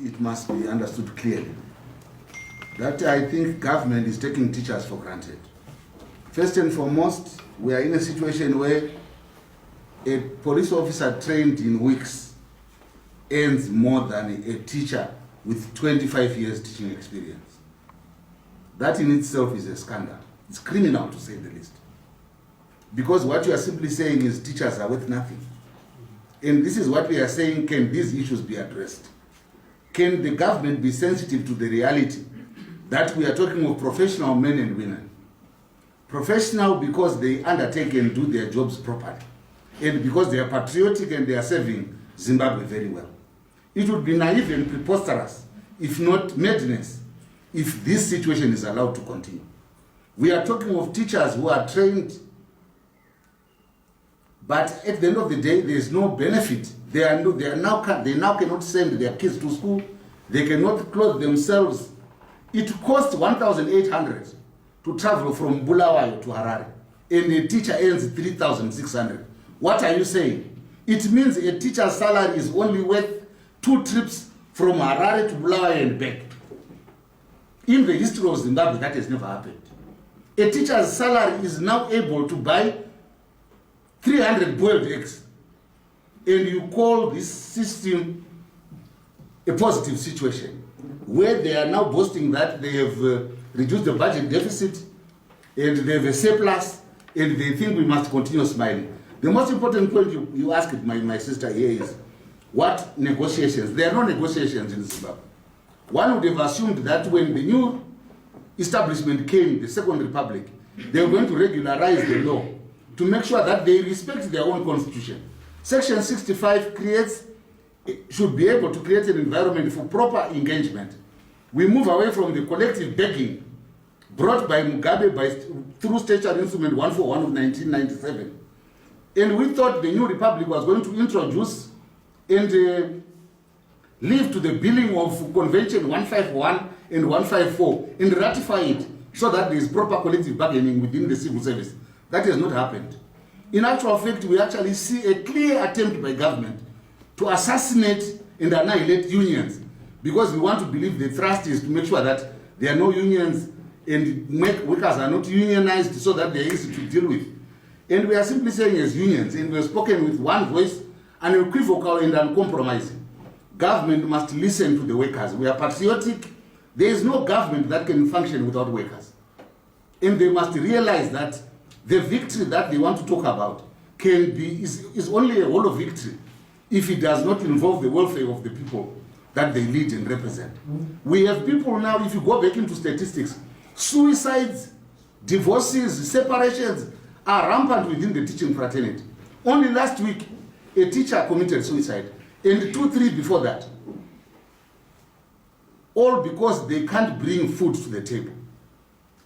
it must be understood clearly that I think government is taking teachers for granted. First and foremost, we are in a situation where a police officer trained in weeks earns more than a teacher with 25 years teaching experience. That in itself is a scandal. It's criminal, to say the least. Because what you are simply saying is teachers are worth nothing. And this is what we are saying, can these issues be addressed? Can the government be sensitive to the reality that we are talking of professional men and women? Professional because they undertake and do their jobs properly, and because they are patriotic and they are serving Zimbabwe very well. It would be naive and preposterous, if not madness, if this situation is allowed to continue. We are talking of teachers who are trained, but at the end of the day, there is no benefit. They now cannot send their kids to school. They cannot clothe themselves. It costs 1,800 to travel from Bulawayo to Harare, and a teacher earns 3,600. What are you saying? It means a teacher's salary is only worth 2 trips from Harare to Bulawayo and back. In the history of Zimbabwe, that has never happened. A teacher's salary is now able to buy 300 boiled eggs, and you call this system a positive situation, where they are now boasting that they have reduced the budget deficit and they have a surplus, and they think we must continue smiling. The most important point you asked my sister here is, what negotiations? There are no negotiations in Zimbabwe. One would have assumed that when the new establishment came, the Second Republic, they were going to regularize the law to make sure that they respect their own constitution. Section 65 should be able to create an environment for proper engagement. We move away from the collective begging brought by Mugabe through Statute Instrument 141 of 1997. And we thought the new republic was going to introduce and leave to the billing of Convention 151 and 154 and ratify it so that there is proper collective bargaining within the civil service. That has not happened. In actual fact, we actually see a clear attempt by government to assassinate and annihilate unions, because we want to believe the thrust is to make sure that there are no unions and workers are not unionized so that they are easy to deal with. And we are simply saying as unions, and we have spoken with one voice, unequivocal and uncompromising. Government must listen to the workers. We are patriotic. There is no government that can function without workers. And they must realize that the victory that they want to talk about is only a hollow victory if it does not involve the welfare of the people that they lead and represent. We have people now, if you go back into statistics, suicides, divorces, separations are rampant within the teaching fraternity. Only last week, a teacher committed suicide, and 2-3 before that. All because they can't bring food to the table.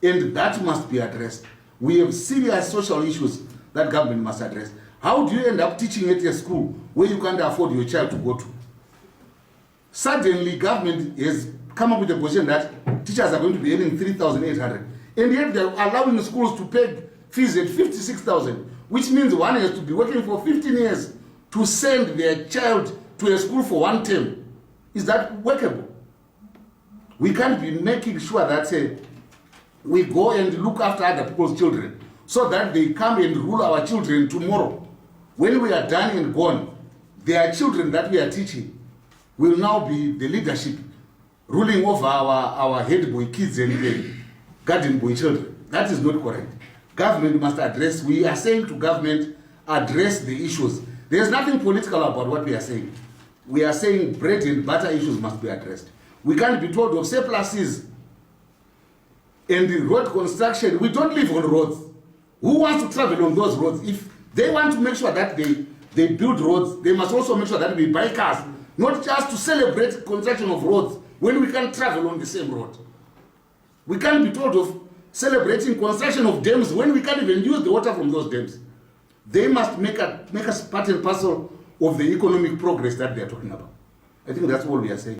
And that must be addressed. We have serious social issues that government must address. How do you end up teaching at a school where you can't afford your child to go to? Suddenly, government has come up with a position that teachers are going to be earning 3,800. And yet they're allowing schools to pay fees at 56,000, which means one has to be working for 15 years to send their child to a school for 1 term. Is that workable? We can't be making sure that we go and look after other people's children so that they come and rule our children tomorrow. When we are done and gone, their children that we are teaching will now be the leadership ruling over our head boy kids and garden boy children. That is not correct. Government must address, we are saying to government, address the issues. There is nothing political about what we are saying. We are saying bread and butter issues must be addressed. We can't be told of surpluses and the road construction. We don't live on roads. Who wants to travel on those roads? If they want to make sure that they build roads, they must also make sure that we buy cars, not just to celebrate construction of roads when we can't travel on the same road. We can't be told of celebrating construction of dams when we can't even use the water from those dams. They must make us part and parcel of the economic progress that they are talking about. I think that's all we are saying.